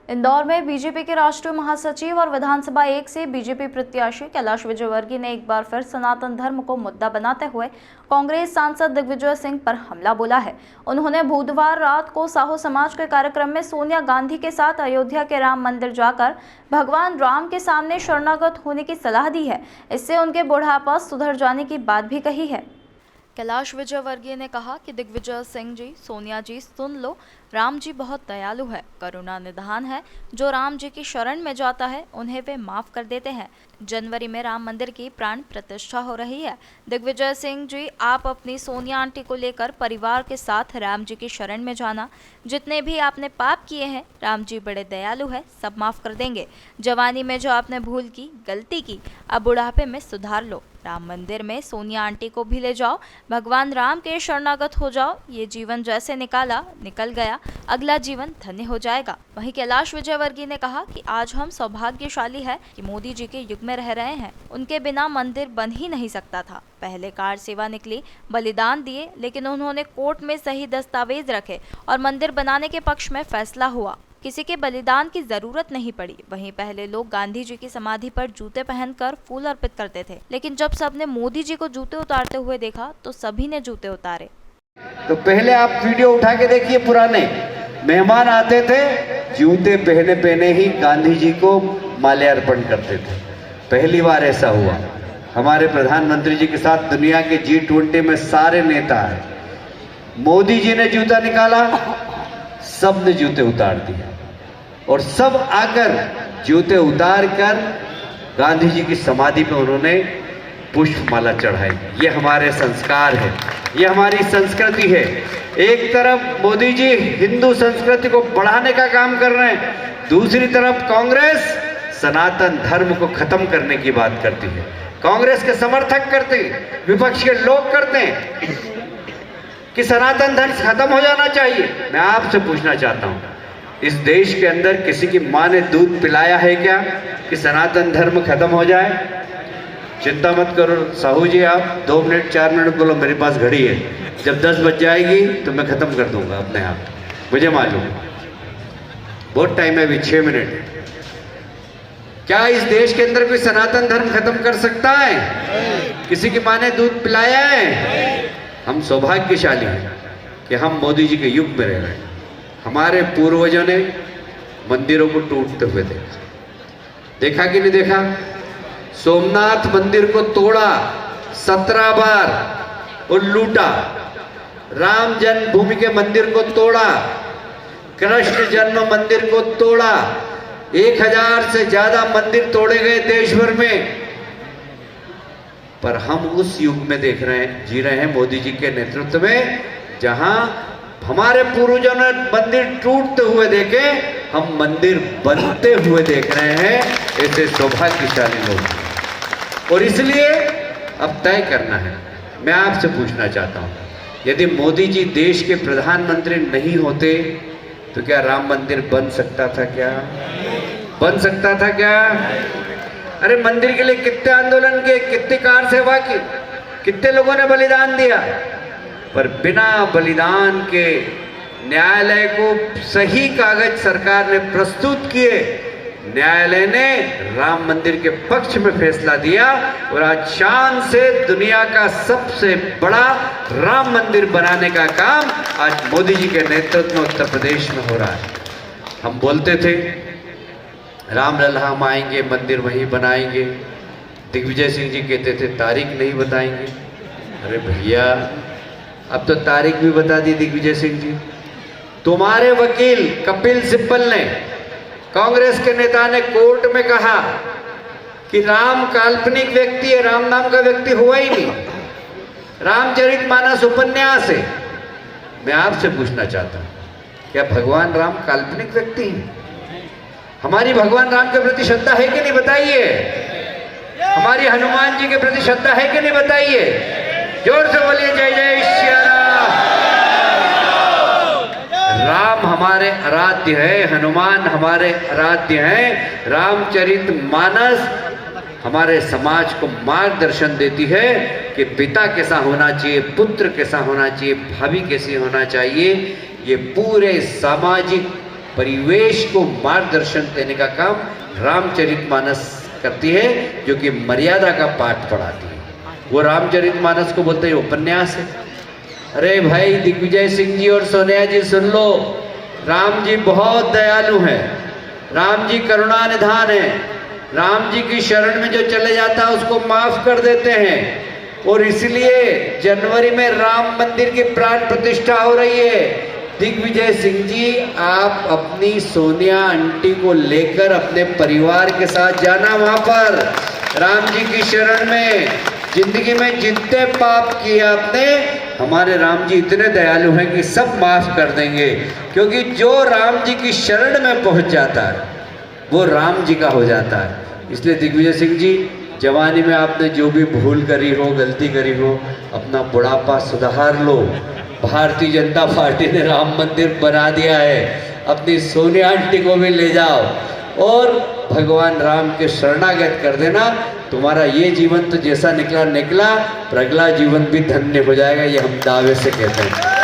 इंदौर में बीजेपी के राष्ट्रीय महासचिव और विधानसभा 1 से बीजेपी प्रत्याशी कैलाश विजयवर्गीय ने एक बार फिर सनातन धर्म को मुद्दा बनाते हुए कांग्रेस सांसद दिग्विजय सिंह पर हमला बोला है। उन्होंने बुधवार रात को साहू समाज के कार्यक्रम में सोनिया गांधी के साथ अयोध्या के राम मंदिर जाकर भगवान राम के सामने शरणागत होने की सलाह दी है। इससे उनके बुढ़ापा सुधर जाने की बात भी कही है। कैलाश विजयवर्गीय ने कहा कि दिग्विजय सिंह जी, सोनिया जी, सुन लो, राम जी बहुत दयालु है, करुणा निधान है। जो राम जी की शरण में जाता है उन्हें वे माफ कर देते हैं। जनवरी में राम मंदिर की प्राण प्रतिष्ठा हो रही है। दिग्विजय सिंह जी, आप अपनी सोनिया आंटी को लेकर परिवार के साथ राम जी की शरण में जाना। जितने भी आपने पाप किए हैं, राम जी बड़े दयालु है, सब माफ कर देंगे। जवानी में जो आपने भूल की, गलती की, अब बुढ़ापे में सुधार लो। राम मंदिर में सोनिया आंटी को भी ले जाओ, भगवान राम के शरणागत हो जाओ। ये जीवन जैसे निकाला निकल गया, अगला जीवन धन्य हो जाएगा। वहीं कैलाश विजयवर्गीय ने कहा कि आज हम सौभाग्यशाली है कि मोदी जी के युग में रह रहे हैं। उनके बिना मंदिर बन ही नहीं सकता था। पहले कार सेवा निकली, बलिदान दिए, लेकिन उन्होंने कोर्ट में सही दस्तावेज रखे और मंदिर बनाने के पक्ष में फैसला हुआ। किसी के बलिदान की जरूरत नहीं पड़ी। वहीं पहले लोग गांधी जी की समाधि पर जूते पहनकर फूल अर्पित करते थे, लेकिन जब सबने मोदी जी को जूते उतारते हुए देखा तो सभी ने जूते उतारे। तो पहले आप वीडियो उठा के देखिए, पुराने मेहमान आते थे, जूते पहने पहने ही गांधी जी को माल्यार्पण करते थे। पहली बार ऐसा हुआ। हमारे प्रधानमंत्री जी के साथ दुनिया के G20 में सारे नेता हैं। मोदी जी ने जूता निकाला, सब ने जूते उतार दिए और सब आकर जूते उतार कर गांधी जी की समाधि पे उन्होंने पुष्पमाला चढ़ाई। ये हमारे संस्कार है, ये हमारी संस्कृति है। एक तरफ मोदी जी हिंदू संस्कृति को बढ़ाने का काम कर रहे हैं, दूसरी तरफ कांग्रेस सनातन धर्म को खत्म करने की बात करती है। कांग्रेस के समर्थक करते हैं, विपक्ष के लोग करते हैं कि सनातन धर्म खत्म हो जाना चाहिए। मैं आपसे पूछना चाहता हूं, इस देश के अंदर किसी की मां ने दूध पिलाया है क्या कि सनातन धर्म खत्म हो जाए? चिंता मत करो साहू जी, आप 2 मिनट 4 मिनट बोलो, मेरे पास घड़ी है। जब 10 बज जाएगी तो मैं खत्म कर दूंगा अपने आप, मुझे मालूम बहुत टाइम है, अभी 6 मिनट। क्या इस देश के अंदर कोई सनातन धर्म खत्म कर सकता है? किसी की मां ने दूध पिलाया है? हम सौभाग्यशाली हैं कि हम मोदी जी के युग में रह रहे हैं। हमारे पूर्वजों ने मंदिरों को टूटते हुए देखा कि नहीं देखा? सोमनाथ मंदिर को तोड़ा 17 बार और लूटा। राम जन्मभूमि के मंदिर को तोड़ा, कृष्ण जन्म मंदिर को तोड़ा। 1000 से ज्यादा मंदिर तोड़े गए देश भर में। पर हम उस युग में देख रहे हैं, जी रहे हैं मोदी जी के नेतृत्व में, जहां हमारे पूर्वजों ने मंदिर टूटते हुए देखे, हम मंदिर बनते हुए देख रहे हैं। ऐसे सौभाग्यशाली लोग। और इसलिए अब तय करना है। मैं आपसे पूछना चाहता हूं, यदि मोदी जी देश के प्रधानमंत्री नहीं होते तो क्या राम मंदिर बन सकता था? क्या बन सकता था? क्या? अरे मंदिर के लिए कितने आंदोलन किए, कितनी कार सेवा की, कितने लोगों ने बलिदान दिया, पर बिना बलिदान के न्यायालय को सही कागज सरकार ने प्रस्तुत किए, न्यायालय ने राम मंदिर के पक्ष में फैसला दिया और आज शान से दुनिया का सबसे बड़ा राम मंदिर बनाने का काम आज मोदी जी के नेतृत्व में उत्तर प्रदेश में हो रहा है। हम बोलते थे रामलला हम आएंगे, मंदिर वहीं बनाएंगे। दिग्विजय सिंह जी कहते थे तारीख नहीं बताएंगे। अरे भैया, अब तो तारीख भी बता दी दिग्विजय सिंह जी। तुम्हारे वकील कपिल सिब्बल ने, कांग्रेस के नेता ने कोर्ट में कहा कि राम काल्पनिक व्यक्ति है, राम नाम का व्यक्ति हुआ ही नहीं, रामचरितमानस उपन्यास है। मैं आपसे पूछना चाहता हूं, क्या भगवान राम काल्पनिक व्यक्ति है? हमारी भगवान राम के प्रति श्रद्धा है कि नहीं बताइए? हमारी हनुमान जी के प्रति श्रद्धा है कि नहीं बताइए? जोर से बोलिए जय जय श्री राम। राम हमारे आराध्य है, हनुमान हमारे आराध्य हैं। रामचरितमानस हमारे समाज को मार्गदर्शन देती है कि पिता कैसा होना चाहिए, पुत्र कैसा होना चाहिए, भाभी कैसी होना चाहिए। ये पूरे सामाजिक परिवेश को मार्गदर्शन देने का काम रामचरितमानस करती है, जो कि मर्यादा का पाठ पढ़ाती है। वो रामचरितमानस को बोलते हैं उपन्यास है। अरे भाई दिग्विजय सिंह जी और सोनिया जी सुन लो, राम जी बहुत दयालु हैं, राम जी करुणा निधान है, राम जी की शरण में जो चले जाता है उसको माफ कर देते हैं। और इसलिए जनवरी में राम मंदिर की प्राण प्रतिष्ठा हो रही है। दिग्विजय सिंह जी, आप अपनी सोनिया आंटी को लेकर अपने परिवार के साथ जाना वहां पर राम जी की शरण में। जिंदगी में जितने पाप किए आपने, हमारे राम जी इतने दयालु हैं कि सब माफ कर देंगे, क्योंकि जो राम जी की शरण में पहुंच जाता है वो राम जी का हो जाता है। इसलिए दिग्विजय सिंह जी, जवानी में आपने जो भी भूल करी हो, गलती करी हो, अपना बुढ़ापा सुधार लो। भारतीय जनता पार्टी ने राम मंदिर बना दिया है, अपनी सोनिया आंटी को भी ले जाओ और भगवान राम के शरणागत कर देना। तुम्हारा ये जीवन तो जैसा निकला निकला, पर अगला जीवन भी धन्य हो जाएगा, ये हम दावे से कहते हैं।